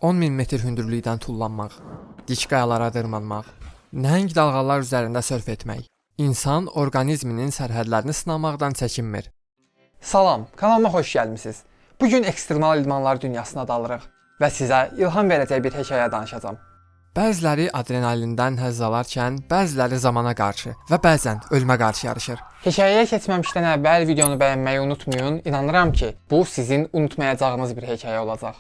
10 min metr hündürlükdən tullanmaq, dik qayalara dırmanmaq, nəhəng dalğalar üzərində sörf etmək. İnsan orqanizminin sərhədlərini sınamaqdan çəkinmir. Salam, kanalıma xoş gəlmisiniz. Bugün ekstremal idmanlar dünyasına dalırıq və sizə ilham verəcək bir hekayə danışacağam. Bəziləri adrenalindən həzz alarkən, bəziləri zamana qarşı və bəzən ölümə qarşı yarışır. Hekayəyə keçməmişdən əvvəl videonu bəyənməyi unutmayın. İnanıram ki, bu sizin unutmayacağınız bir hekayə olacaq.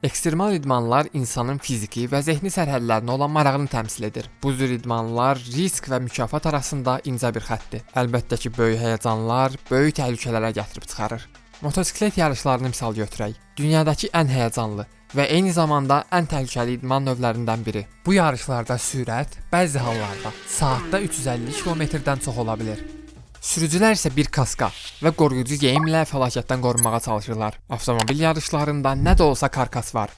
Ekstremal idmanlar insanın fiziki və zehni sərhədlərinə olan marağını təmsil edir. Bu cür idmanlar risk və mükafat arasında incə bir xəttdir. Əlbəttə ki, böyük həyəcanlar böyük təhlükələrə gətirib çıxarır. Motosiklet yarışlarını misal götürək. Dünyadakı ən həyəcanlı və eyni zamanda ən təhlükəli idman növlərindən biri. Bu yarışlarda sürət bəzi hallarda saatda 350 km-dən çox ola bilər. Sürücülər isə bir kaska və qoruyucu geyimlə fəlakətdən qorunmağa çalışırlar. Avtomobil yarışlarında nə də olsa karkas var.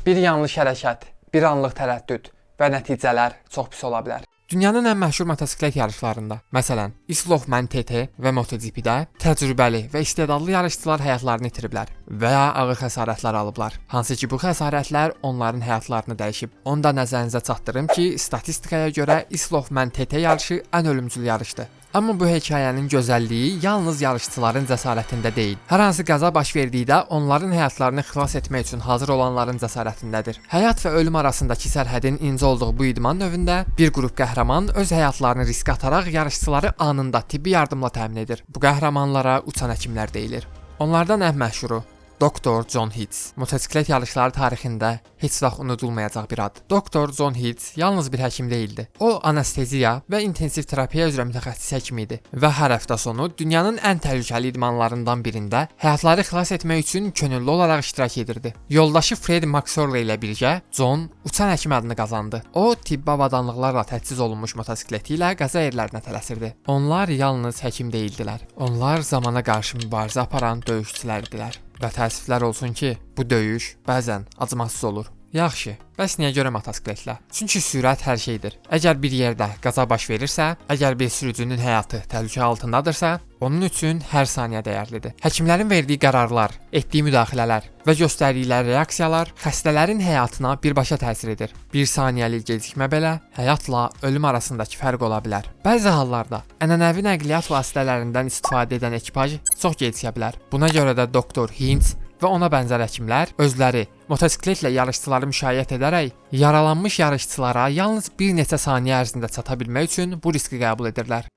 Bir yanlış hərəkət, bir anlıq tərəddüd və nəticələr çox pis ola bilər. Dünyanın ən məşhur motosiklet yarışlarında, məsələn, Isle of Man TT və MotoGP-də təcrübəli və istedadlı yarışçılar həyatlarını itiriblər və ya ağır xəsarətlər alıblar. Hansı ki, bu xəsarətlər onların həyatlarını dəyişib. Onu da nəzərinizə çatdırım ki, statistikaya görə Isle of Man TT yarışı ən ölümcül yarışdır. Amma bu hekayənin gözəlliyi yalnız yarışçıların cəsarətində deyil. Hər hansı qəza baş verdikdə onların həyatlarını xilas etmək üçün hazır olanların cəsarətindədir. Həyat və ölüm arasındakı sərhədin incə olduğu bu idman növündə bir qrup qəhrəman öz həyatlarını riskə ataraq yarışçıları anında tibbi yardımla təmin edir. Bu qəhrəmanlara uçan həkimlər deyilir. Onlardan ən məşhuru Doktor John Hitz. Motosiklet yarışları tarixində heç vaxt unudulmayacaq bir ad. Doktor John Hitz yalnız bir həkim deyildi. O, anesteziya və intensiv terapiya üzrə mütəxəssis həkim idi və hər həftə sonu dünyanın ən təhlükəli idmanlarından birində həyatları xilas etmək üçün könüllü olaraq iştirak edirdi. Yoldaşı Fred Maxwell ilə birgə John uçan həkim adını qazandı. O, tibbi avadanlıqlarla təchiz olunmuş motosikleti ilə qəza yerlərinə tələsirdi. Onlar yalnız həkim deyildilər. Onlar zamana qarşı mübarizə aparan döyüşçülərdilər. Və təəssüflər olsun ki, bu döyüş bəzən acımasız olur. Yaxşı, bəs niyə görə motosikletlə? Çünki sürət hər şeydir. Əgər bir yerdə qəza baş verirsə, əgər bir sürücünün həyatı təhlükə altındadırsa, onun üçün hər saniyə dəyərlidir. Həkimlərin verdiyi qərarlar, etdiyi müdaxilələr və göstərdikləri reaksiyalar xəstələrin həyatına birbaşa təsir edir. Bir saniyəlik gecikmə belə həyatla ölüm arasındakı fərq ola bilər. Bəzi hallarda ənənəvi nəqliyyat vasitələrindən istifadə edən ekipaj çox gecikə bilər. Buna görə də Doktor Hitz və ona bənzər həkimlər özləri motosikletlə yarışçıları müşayiət edərək yaralanmış yarışçılara yalnız bir neçə saniyə ərzində çata bilmək üçün bu riski qəbul edirlər.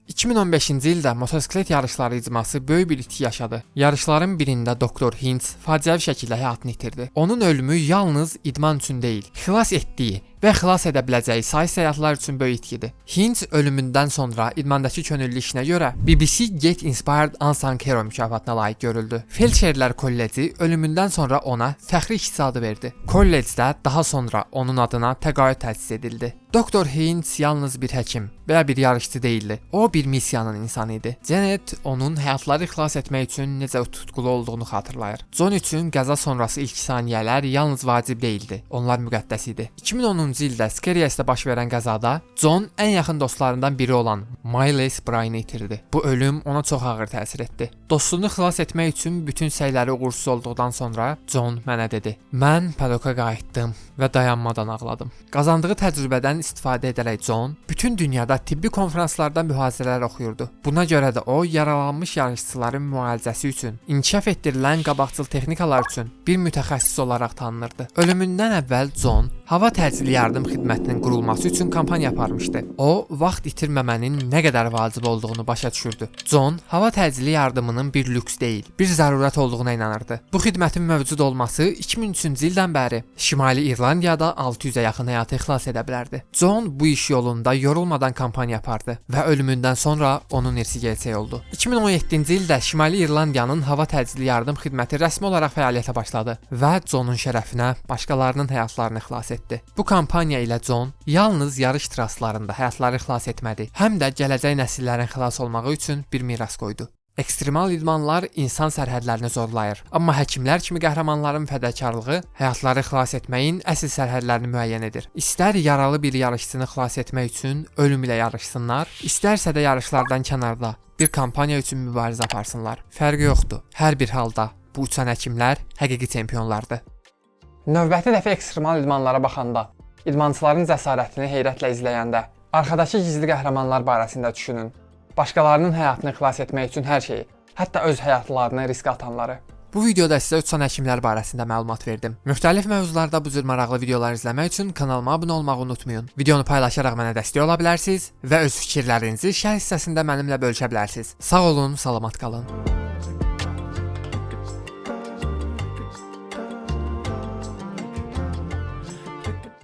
2015-ci ildə motosiklet yarışları icması böyük bir itki yaşadı. Yarışların birində Doktor Hitz faciəvi şəkildə həyatını itirdi. Onun ölümü yalnız idman üçün deyil, xilas etdiyi və xilas edə biləcəyi saysız həyatlar üçün böyük itkidir. Hitz ölümündən sonra idmandakı könüllü işinə görə BBC Get Inspired Unsung Hero mükafatına layiq görüldü. Felçerlər Kolleci ölümündən sonra ona fəxri işçi adı verdi. Kollecdə daha sonra onun adına təqaüd təsis edildi. Doktor Hitz yalnız bir həkim və ya bir yarışçı deyildi. O bir missiyanın insanı idi. Janet onun həyatları xilas etmək üçün necə tutqulu olduğunu xatırlayır. John üçün qəza sonrası ilk saniyələr yalnız vacib deyildi. Onlar müqəddəs idi. 2010-cu ildə Skeriyesdə baş verən qəzada John ən yaxın dostlarından biri olan Miles Bryan'ı itirdi. Bu ölüm ona çox ağır təsir etdi. Dostunu xilas etmək üçün bütün səyləri uğursuz olduqdan sonra John mənə dedi: "Mən padoka qayıtdım və dayanmadan ağladım." Qazandığı təcrübədən istifadə edərək John bütün dünyada tibbi konfranslarda mühazirələr oxuyurdu. Buna görə də o yaralanmış yarışçıların müalicəsi üçün, inkişaf etdirilən qabaqcıl texnikalar üçün bir mütəxəssis olaraq tanınırdı. Ölümündən əvvəl John hava təcili yardım xidmətinin qurulması üçün kampaniya aparmışdı. O, vaxt itirməmənin nə qədər vacib olduğunu başa düşürdü. John hava təcili yardımının bir lüks deyil, bir zərurət olduğuna inanırdı. Bu xidmətin mövcud olması 2003-cü ildən bəri Şimali İrlandiyada 600-ə yaxın həyatı xilas edə bilərdi. John bu iş yolunda yorulmadan kampaniya apardı və ölümündən sonra onun irsi gerçək oldu. 2017-ci ildə Şimali İrlandiyanın hava təcili yardım xidməti rəsmi olaraq fəaliyyətə başladı və Johnun şərəfinə başqalarının həyatlarını xilas etdi. Bu kampaniya ilə John yalnız yarış traslarında həyatları xilas etmədi, həm də gələcək nəsillərin xilas olmağı üçün bir miras qoydu. Ekstremal idmanlar insan sərhədlərini zorlayır, amma həkimlər kimi qəhrəmanların fədakarlığı həyatları xilas etməyin əsl sərhədlərini müəyyən edir. İstər yaralı bir yarışçını xilas etmək üçün ölüm ilə yarışsınlar, istərsə də yarışlardan kənarda bir kampaniya üçün mübarizə aparsınlar. Fərqi yoxdur. Hər bir halda bu uçan həkimlər həqiqi çempionlardır. Növbəti dəfə ekstremal idmanlara baxanda, idmançıların cəsarətini heyrətlə izləyəndə, arxadakı gizli qəhrəmanlar barəsində düşünün. Başqalarının həyatını xilas etmək üçün hər şeyi, hətta öz həyatlarını riskə atanları. Bu videoda sizə uçan həkimlər barəsində məlumat verdim. Müxtəlif mövzularda bu cür maraqlı videolar izləmək üçün kanalıma abunə olmağı unutmayın. Videonu paylaşaraq mənə dəstək ola bilərsiniz və öz fikirlərinizi şərh hissəsində mənimlə bölüşə bilərsiniz. Sağ olun, salamat qalın.